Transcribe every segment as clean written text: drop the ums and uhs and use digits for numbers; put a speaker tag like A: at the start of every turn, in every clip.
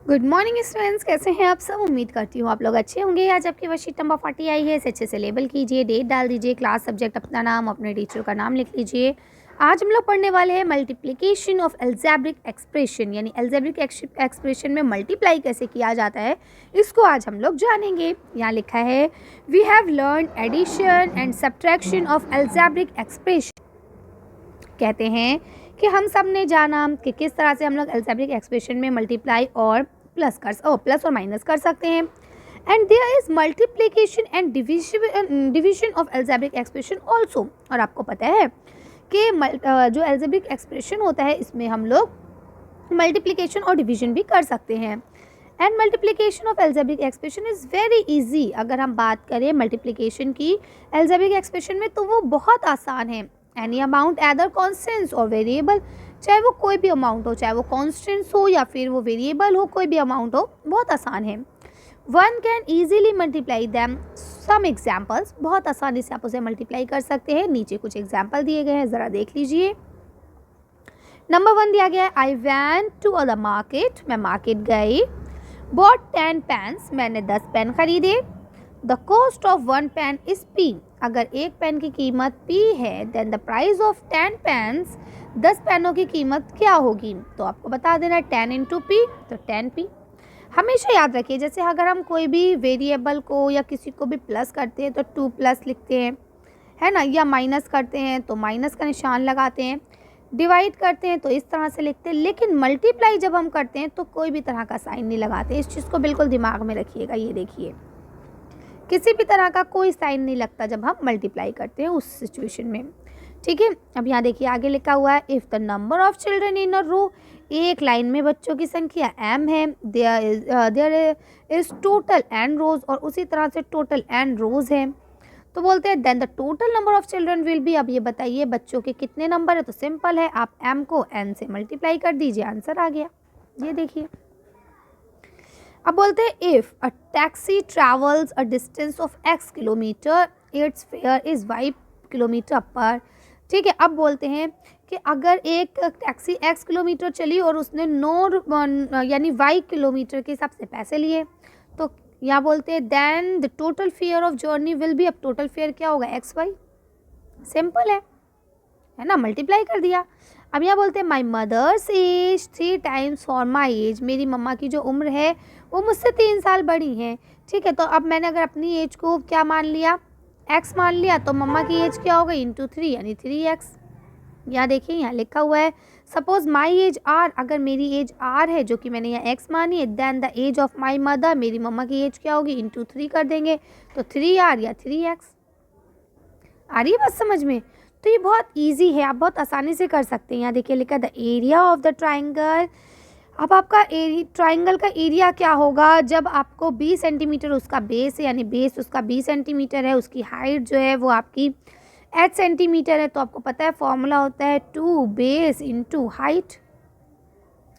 A: Good morning students, कैसे हैं आप सब। उम्मीद करती हूँ आप लोग अच्छे होंगे। आज आपकी वर्कशीट नंबर 40 आई है, इसे अच्छे से लेबल कीजिए, डेट डाल दीजिए, क्लास सब्जेक्ट अपना नाम, अपने टीचर का नाम लिख लीजिए। आज हम लोग पढ़ने वाले हैं मल्टीप्लिकेशन ऑफ एल्जेब्रिक एक्सप्रेशन, यानी एल्जेब्रिक एक्सप्रेशन में मल्टीप्लाई कैसे किया जाता है, इसको आज हम लोग जानेंगे। यहाँ लिखा है we have learn addition and subtraction of algebraic expression. कहते हैं कि हम सब ने जाना कि किस तरह से हम लोग एल्जेब्रिक एक्सप्रेशन में मल्टीप्लाई और प्लस और माइनस कर सकते हैं। And there is multiplication and division of algebraic expression also. और आपको पता है कि जो एल्जेब्रिक एक्सप्रेशन होता है इसमें हम लोग मल्टीप्लिकेशन और डिवीजन भी कर सकते हैं। And multiplication of algebraic expression is very easy. अगर हम बात करें मल्टीप्लिकेशन की एल्जेब्रिक एक्सप्रेशन में तो वो बहुत आसान है। एनी अमाउंट एदर कॉन्स्टेंट्स और वेरिएबल, चाहे वो कोई भी अमाउंट हो, चाहे वो कॉन्स्टेंट्स हो या फिर वो वेरिएबल हो, कोई भी अमाउंट हो, बहुत आसान है। One can easily multiply them. Some examples, बहुत आसानी से आप उसे मल्टीप्लाई कर सकते हैं। नीचे कुछ एग्जाम्पल दिए गए हैं, ज़रा देख लीजिए। नंबर 1 दिया गया है I went to the market, मैं मार्केट गई। बॉट 10 पेन्स, मैंने 10 पेन खरीदे। The cost of 1 pen is P, अगर एक पेन की कीमत p है then the price of 10 pens, 10 पेनों की कीमत क्या होगी, तो आपको बता देना है 10 इंटू पी, तो 10p। हमेशा याद रखिए, जैसे अगर हम कोई भी वेरिएबल को या किसी को भी प्लस करते हैं तो 2 प्लस लिखते हैं, है ना, या माइनस करते हैं तो माइनस का निशान लगाते हैं, डिवाइड करते हैं तो इस तरह से लिखते हैं। लेकिन मल्टीप्लाई जब हम करते हैं तो कोई भी तरह का साइन नहीं लगाते। इस चीज़ को बिल्कुल दिमाग में रखिएगा। ये देखिए, किसी भी तरह का कोई साइन नहीं लगता जब हम मल्टीप्लाई करते हैं उस सिचुएशन में, ठीक है। अब यहाँ देखिए आगे लिखा हुआ है if the number of children in a row, एक लाइन में बच्चों की संख्या m है, there is total n rows, और उसी तरह से टोटल n रोज है, तो बोलते हैं then the total number of children will be. अब ये बताइए बच्चों के कितने नंबर है, तो सिंपल है, आप m को n से मल्टीप्लाई कर दीजिए, आंसर आ गया। ये देखिए, अब बोलते हैं if a taxi travels a distance of x kilometre, it's fair is y kilometre पर, ठीक है। अब बोलते हैं कि अगर एक टैक्सी x किलोमीटर चली और उसने 9 यानी y किलोमीटर के हिसाब से पैसे लिए, तो यहाँ बोलते हैं then the total fare of journey will be. अब टोटल फेयर क्या होगा, xy, सिंपल है ना, मल्टीप्लाई कर दिया। अब यहाँ बोलते हैं my mother's age 3 times for my age, मेरी मम्मा की जो उम्र है वो मुझसे 3 साल बड़ी है, ठीक है। तो अब मैंने अगर अपनी एज को क्या मान लिया, x मान लिया, तो मम्मा की एज क्या होगा, इंटू 3 यानी 3x। यहाँ देखिए, यहाँ लिखा हुआ है सपोज माई एज r, अगर मेरी एज r है जो कि मैंने यहाँ x मानी है, then the age of my mother, मेरी मम्मा की एज क्या होगी, इंटू 3 कर देंगे, तो 3r या 3x। आ रही है बात समझ में। तो ये बहुत इजी है, आप बहुत आसानी से कर सकते हैं। यहाँ देखिए लिखा the area of the triangle. अब आपका ट्राइंगल का एरिया क्या होगा, जब आपको 20 सेंटीमीटर उसका बेस है, यानी बेस उसका 20 सेंटीमीटर है, उसकी हाइट जो है वो आपकी 8 सेंटीमीटर है, तो आपको पता है फॉर्मूला होता है 2 बेस इंटू हाइट,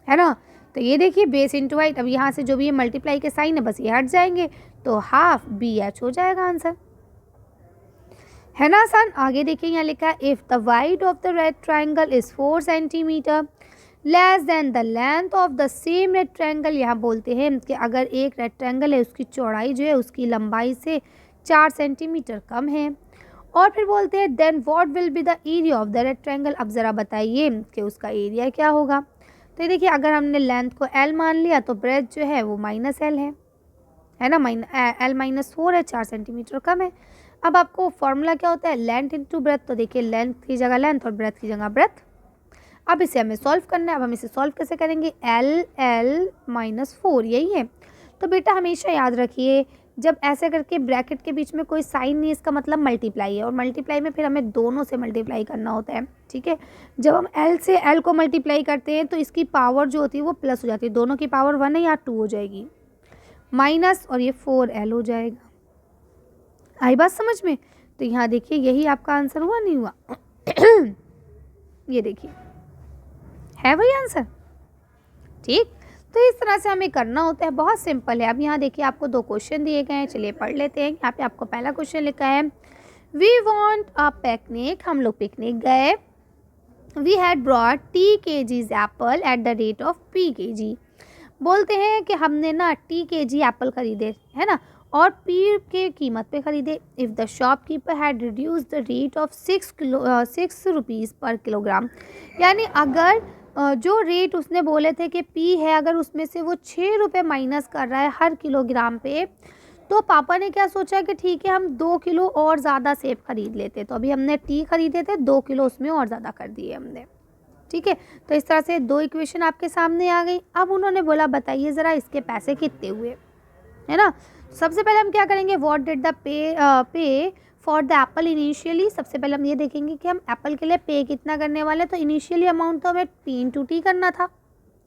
A: है ना। तो ये देखिए बेस इंटू हाइट, अब यहाँ से जो भी ये मल्टीप्लाई के साइन है बस ये हट जाएंगे, तो हाफ BH हो जाएगा आंसर, है ना आसान। आगे देखिए यहाँ लिखा है if the wide of the red triangle is 4 centimetre less than the length of the same red triangle, यहाँ बोलते हैं कि अगर एक रेड ट्राइंगल है उसकी चौड़ाई जो है उसकी लंबाई से 4 सेंटीमीटर कम है, और फिर बोलते हैं then what will be the area of the red triangle. अब ज़रा बताइए कि उसका एरिया क्या होगा। तो ये देखिए, अगर हमने लेंथ को L मान लिया तो ब्रेथ जो है वो -L है ना, L-4 है, 4 सेंटीमीटर कम है। अब आपको फॉर्मूला क्या होता है, लेंथ इंटू ब्रेथ, तो देखिए लेंथ की जगह लेंथ और ब्रेथ की जगह ब्रेथ। अब इसे हमें सॉल्व करना है। अब हम इसे सॉल्व कैसे करेंगे, L-4 यही है। तो बेटा हमेशा याद रखिए, जब ऐसे करके ब्रैकेट के बीच में कोई साइन नहीं, इसका मतलब मल्टीप्लाई है, और मल्टीप्लाई में फिर हमें दोनों से मल्टीप्लाई करना होता है, ठीक है। जब हम L से L को मल्टीप्लाई करते हैं तो इसकी पावर जो होती है वो प्लस हो जाती है, दोनों की पावर 1 है, यहाँ 2 हो जाएगी, माइनस, और ये 4L हो जाएगा। आई बात समझ में। तो यहाँ देखिए यही आपका आंसर हुआ, नहीं हुआ ये देखिए है वही आंसर, ठीक। तो इस तरह से हमें करना होता है, बहुत सिंपल है। अब यहाँ देखिए आपको 2 क्वेश्चन दिए गए हैं, चलिए पढ़ लेते हैं। यहाँ पे आपको पहला क्वेश्चन लिखा है वी वॉन्ट अ पिकनिक, हम लोग पिकनिक गए। We had brought T kgs apple at the rate of P kg, बोलते हैं कि हमने ना टी के जी एप्पल खरीदे, है ना, और पी के कीमत पे खरीदे। If the shopkeeper had reduce the rate of 6 rupees पर किलोग्राम, यानी अगर जो रेट उसने बोले थे कि पी है, अगर उसमें से वो 6 रुपये माइनस कर रहा है हर किलोग्राम पे, तो पापा ने क्या सोचा कि ठीक है हम 2 किलो और ज़्यादा सेब खरीद लेते। तो अभी हमने टी खरीदे थे, 2 किलो उसमें और ज़्यादा कर दिए हमने। ठीक है, तो इस तरह से 2 इक्वेशन आपके सामने आ गई। अब उन्होंने बोला बताइए ज़रा इसके पैसे कितने हुए, है ना। सबसे पहले हम क्या करेंगे, what did the pay for the Apple initially. सबसे पहले हम ये देखेंगे कि हम एप्पल के लिए पे कितना करने वाले, तो इनिशियली अमाउंट तो हमें P/T करना था,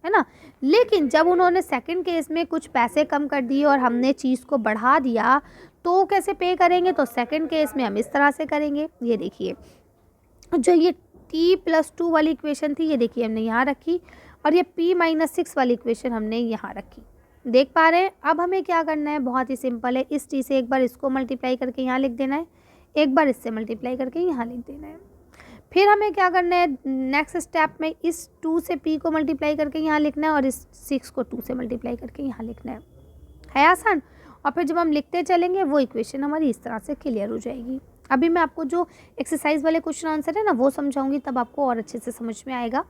A: है ना। लेकिन जब उन्होंने सेकंड केस में कुछ पैसे कम कर दिए और हमने चीज़ को बढ़ा दिया, तो कैसे पे करेंगे, तो सेकंड केस में हम इस तरह से करेंगे। ये देखिए, जो ये T+2 वाली इक्वेशन थी, ये देखिए हमने यहाँ रखी, और ये P-6 वाली इक्वेशन हमने यहाँ रखी। देख पा रहे हैं। अब हमें क्या करना है, बहुत ही सिंपल है। इस T से एक बार इसको मल्टीप्लाई करके यहाँ लिख देना है, एक बार इससे मल्टीप्लाई करके यहाँ लिख देना है। फिर हमें क्या करना है, नेक्स्ट स्टेप में इस 2 से P को मल्टीप्लाई करके यहाँ लिखना है, और इस 6 को 2 से मल्टीप्लाई करके यहाँ लिखना है आसान। और फिर जब हम लिखते चलेंगे वो इक्वेशन हमारी इस तरह से क्लियर हो जाएगी। अभी मैं आपको जो एक्सरसाइज वाले क्वेश्चन आंसर है ना वो समझाऊंगी, तब आपको और अच्छे से समझ में आएगा।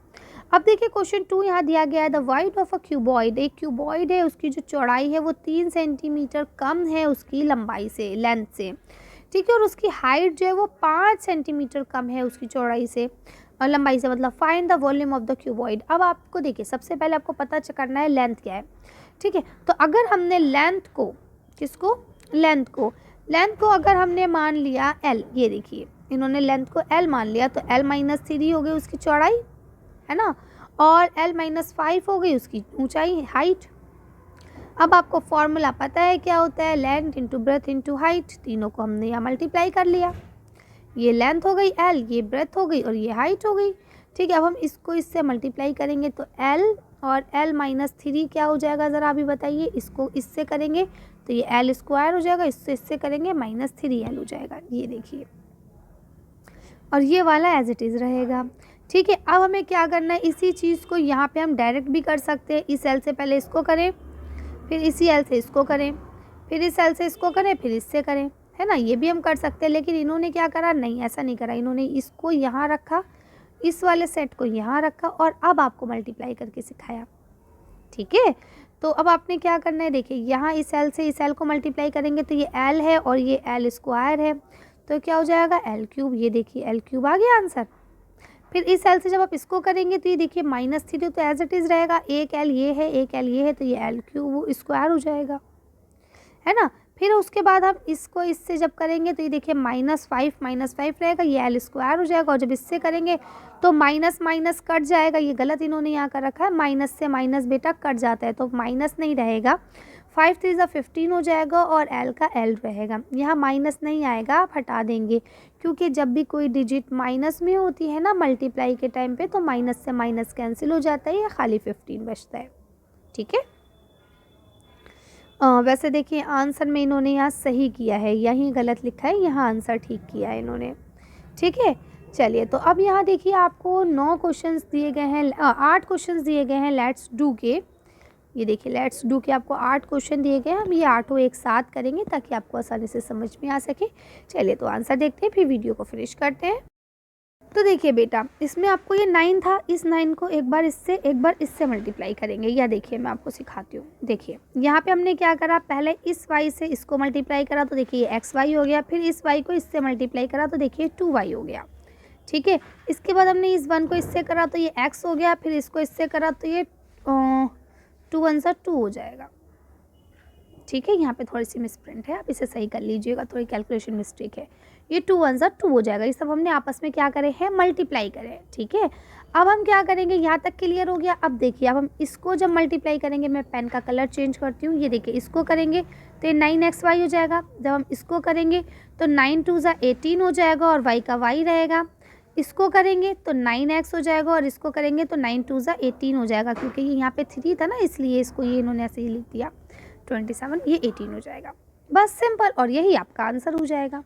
A: अब देखिए क्वेश्चन 2 यहाँ दिया गया है, the wide of a cuboid. एक क्यूबॉइड है, उसकी जो चौड़ाई है वो 3 सेंटीमीटर कम है उसकी लंबाई से, लेंथ से, ठीक है, और उसकी हाइट जो है वो 5 सेंटीमीटर कम है उसकी चौड़ाई से और लंबाई से, मतलब find the volume of the cuboid. अब आपको देखिए सबसे पहले आपको पता करना है लेंथ क्या है, ठीक है। तो अगर हमने लेंथ को, किसको, लेंथ को अगर हमने मान लिया L, ये देखिए इन्होंने लेंथ को L मान लिया, तो L-3 हो गई उसकी चौड़ाई, है ना, और L-5 हो गई उसकी ऊंचाई, हाइट। अब आपको फॉर्मूला पता है क्या होता है, length into breadth into height. तीनों को हमने यहाँ मल्टीप्लाई कर लिया, ये लेंथ हो गई L, ये ब्रेथ हो गई और ये हाइट हो गई, ठीक है। अब हम इसको इससे मल्टीप्लाई करेंगे तो L और L-3 क्या हो जाएगा, ज़रा अभी बताइए। इसको इससे करेंगे तो ये L² हो जाएगा, इससे करेंगे -3L हो जाएगा, ये देखिए, और ये वाला एज इट इज़ रहेगा, ठीक है। अब हमें क्या करना है, इसी चीज़ को यहाँ पे हम डायरेक्ट भी कर सकते हैं। इस L से पहले इसको करें, फिर इसी L से इसको करें, फिर इस L से इसको करें, फिर इससे करें, है ना, ये भी हम कर सकते हैं। लेकिन इन्होंने क्या करा, नहीं ऐसा नहीं करा, इन्होंने इसको यहाँ रखा, इस वाले सेट को यहाँ रखा, और अब आपको मल्टीप्लाई करके सिखाया, ठीक है। तो अब आपने क्या करना है, देखिए यहाँ इस L से इस L को मल्टीप्लाई करेंगे तो ये L है और ये L² है, तो क्या हो जाएगा L3। ये देखिए L3 आ गया आंसर। फिर इस L से जब आप इसको करेंगे तो ये देखिए -3 तो एज इट इज़ रहेगा, एक L ये है, एक L ये है, तो ये L3² हो जाएगा, है ना। फिर उसके बाद हम इसको इससे जब करेंगे तो ये देखिए -5 रहेगा, ये L² हो जाएगा, और जब इससे करेंगे तो माइनस माइनस कट जाएगा। ये गलत इन्होंने यहाँ कर रखा है, माइनस से माइनस बेटा कट जाता है, तो माइनस नहीं रहेगा, 5×3 = 15 हो जाएगा, और L का L रहेगा। यहाँ माइनस नहीं आएगा, आप हटा देंगे, क्योंकि जब भी कोई डिजिट माइनस में होती है ना मल्टीप्लाई के टाइम पे, तो माइनस से माइनस कैंसिल हो जाता है, या खाली 15 बचता है, ठीक है। वैसे देखिए आंसर में इन्होंने यहाँ सही किया है, यहीं गलत लिखा है, यहाँ आंसर ठीक किया है इन्होंने, ठीक है। चलिए, तो अब यहाँ देखिए आपको 9 क्वेश्चंस दिए गए हैं, 8 क्वेश्चंस दिए गए हैं लेट्स डू के। ये देखिए लेट्स डू के आपको 8 क्वेश्चन दिए गए हैं, हम ये 8 एक साथ करेंगे ताकि आपको आसानी से समझ में आ सके। चलिए तो आंसर देखते हैं, फिर वीडियो को फिनिश करते हैं। तो देखिए बेटा, इसमें आपको ये 9 था, इस 9 को एक बार इससे मल्टीप्लाई करेंगे, या देखिए मैं आपको सिखाती हूँ। देखिए यहाँ पे हमने क्या करा, पहले इस y से इसको मल्टीप्लाई करा तो देखिए ये xy हो गया, फिर इस y को इससे मल्टीप्लाई करा तो देखिए 2y हो गया, ठीक है। इसके बाद हमने इस 1 को इससे करा तो ये x हो गया, फिर इसको इससे करा तो ये 2 1 2 हो जाएगा, ठीक है। यहाँ पे थोड़ी सी मिसप्रिंट है, आप इसे सही कर लीजिएगा, थोड़ी कैलकुलेशन मिस्टेक है। ये 2 1 2 हो जाएगा, ये सब हमने आपस में क्या करे हैं, मल्टीप्लाई करे, ठीक है। अब हम क्या करेंगे, यहाँ तक क्लियर हो गया। अब देखिए अब हम इसको जब मल्टीप्लाई करेंगे, मैं पेन का कलर चेंज करती हूँ। ये देखिए इसको करेंगे तो ये 9xy हो जाएगा, जब हम इसको करेंगे तो 9 2 18 हो जाएगा, और y का y रहेगा। इसको करेंगे तो 9x हो जाएगा, और इसको करेंगे तो 9 2 18 हो जाएगा, क्योंकि ये यहाँ पे 3 था ना, इसलिए इसको ये इन्होंने ऐसे ही लिख दिया 27, ये 18 हो जाएगा, बस सिंपल, और यही आपका आंसर हो जाएगा।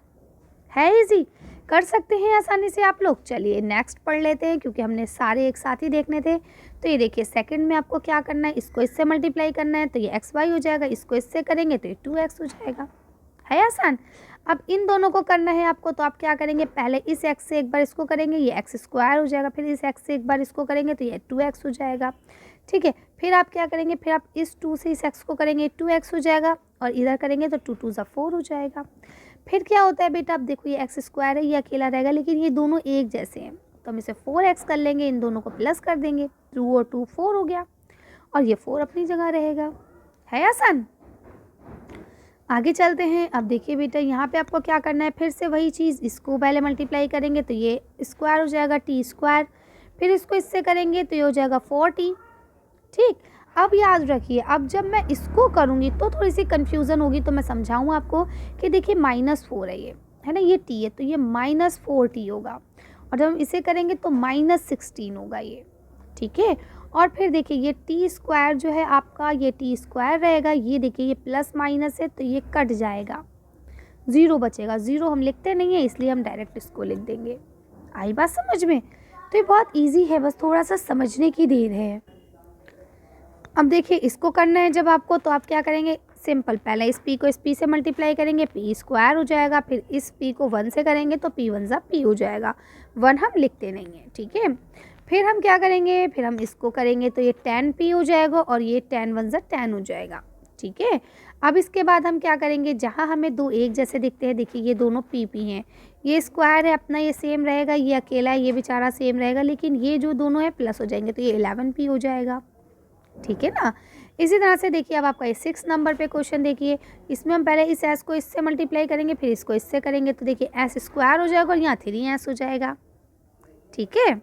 A: है इजी, कर सकते हैं आसानी से आप लोग। चलिए नेक्स्ट पढ़ लेते हैं, क्योंकि हमने सारे एक साथ ही देखने थे। तो ये देखिए सेकंड में आपको क्या करना है, इसको इससे मल्टीप्लाई करना है तो ये एक्स वाई हो जाएगा, इसको इससे करेंगे तो ये 2x हो जाएगा। है आसान। अब इन दोनों को करना है आपको, तो आप क्या करेंगे, पहले इस x से एक बार इसको करेंगे, ये एक्स स्क्वायर हो जाएगा, फिर इस x से एक बार इसको करेंगे तो ये 2x हो जाएगा। ठीक है, फिर आप क्या करेंगे, फिर आप इस 2 से इस x को करेंगे, 2x हो जाएगा, और इधर करेंगे तो 2 2 4 हो जाएगा। फिर क्या होता है बेटा, अब देखो ये एक्स स्क्वायर है, ये अकेला रहेगा, लेकिन ये दोनों एक जैसे हैं, तो हम इसे 4x कर लेंगे, इन दोनों को प्लस कर देंगे, 2 और 2 4 हो गया, और ये 4 अपनी जगह रहेगा। है आसान। आगे चलते हैं। अब देखिए बेटा यहाँ पे आपको क्या करना है, फिर से वही चीज़, इसको पहले मल्टीप्लाई करेंगे तो ये स्क्वायर हो जाएगा टी स्क्वायर, फिर इसको इससे करेंगे तो ये हो जाएगा 4t। ठीक, अब याद रखिए, अब जब मैं इसको करूँगी तो थोड़ी सी कन्फ्यूज़न होगी, तो मैं समझाऊँ आपको कि देखिए -4 है ये, है ना, ये t है, तो ये -4t होगा, और जब हम इसे करेंगे तो -16 होगा ये। ठीक है, और फिर देखिए ये टी स्क्वायर जो है आपका, ये टी स्क्वायर रहेगा, ये देखिए ये प्लस माइनस है तो ये कट जाएगा, 0 बचेगा। 0 हम लिखते नहीं है, इसलिए हम डायरेक्ट इसको लिख देंगे। आई बात समझ में। तो ये बहुत इजी है, बस थोड़ा सा समझने की देर है। अब देखिए इसको करना है जब आपको, तो आप क्या करेंगे, सिंपल, पहले इस p को इस p से मल्टीप्लाई करेंगे, p स्क्वायर हो जाएगा, फिर इस p को 1 से करेंगे तो p 1 ज़ा p हो जाएगा, 1 हम लिखते नहीं हैं। ठीक है, फिर हम क्या करेंगे, फिर हम इसको करेंगे तो ये 10p हो जाएगा, और ये 10 1 ज़ा 10 हो जाएगा। ठीक है, अब इसके बाद हम क्या करेंगे, जहाँ हमें दो एक जैसे दिखते हैं, देखिए ये दोनों p हैं, ये स्क्वायर है अपना, ये सेम रहेगा, ये अकेला है, ये बेचारा सेम रहेगा, लेकिन ये जो दोनों है प्लस हो जाएंगे, तो ये 11p हो जाएगा। ठीक है ना। इसी तरह से देखिए अब आपका 6 नंबर पे क्वेश्चन देखिए, इसमें हम पहले इस s को इससे मल्टीप्लाई करेंगे, फिर इसको इससे करेंगे, तो देखिए s स्क्वायर हो जाएगा, और यहाँ 3s हो जाएगा। ठीक है,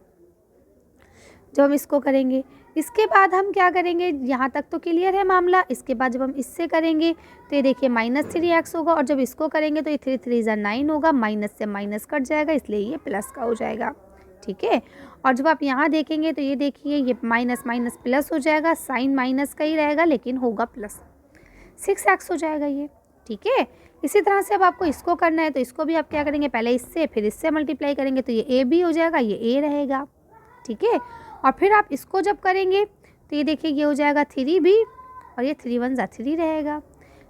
A: जब हम इसको करेंगे, इसके बाद हम क्या करेंगे, यहाँ तक तो क्लियर है मामला। इसके बाद जब हम इससे करेंगे तो ये देखिए -3x होगा, और जब इसको करेंगे तो ये 3 3 ज़ा 9 होगा, माइनस से माइनस कट जाएगा, इसलिए ये प्लस का हो जाएगा। ठीक है, और जब आप यहाँ देखेंगे तो ये देखिए ये माइनस माइनस प्लस हो जाएगा, साइन माइनस का ही रहेगा लेकिन होगा प्लस, 6x हो जाएगा ये। ठीक है, इसी तरह से अब आपको इसको करना है, तो इसको भी आप क्या करेंगे, पहले इससे फिर इससे मल्टीप्लाई करेंगे, तो ये ab हो जाएगा, ये a रहेगा। ठीक है, और फिर आप इसको जब करेंगे तो ये देखिए ये हो जाएगा 3b, और ये 3 1 ज़ा 3 रहेगा।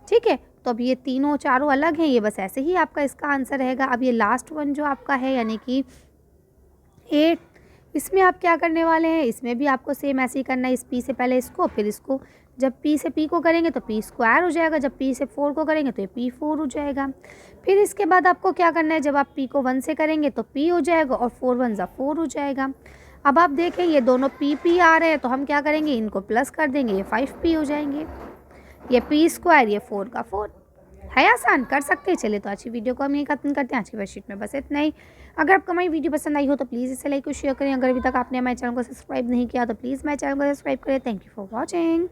A: ठीक है, तो अब ये तीनों चारों अलग हैं, ये बस ऐसे ही आपका इसका आंसर रहेगा। अब ये लास्ट वन जो आपका है, यानी कि 8, इसमें आप क्या करने वाले हैं, इसमें भी आपको सेम ऐसे ही करना है, इस p से पहले इसको, फिर इसको, जब p से p को करेंगे तो p स्क्वायर हो जाएगा, जब p से 4 को करेंगे तो ये p 4 हो जाएगा। फिर इसके बाद आपको क्या करना है, जब आप p को 1 से करेंगे तो p हो जाएगा, और 4 1 ज़ा 4 हो जाएगा। अब आप देखें ये दोनों p आ रहे हैं, तो हम क्या करेंगे, इनको प्लस कर देंगे, ये 5p हो जाएंगे, ये p स्क्वायर, ये 4 का 4। है आसान, कर सकते हैं। चलिए तो आज की वीडियो को हम यही खत्म करते हैं। आज की वर्कशीट में बस इतना ही। अगर आपको हमारी वीडियो पसंद आई हो तो प्लीज़ इसे लाइक और शेयर करें। अगर अभी तक आपने हमारे चैनल को सब्सक्राइब नहीं किया तो प्लीज़ हमारे चैनल को सब्सक्राइब करें। Thank you for watching.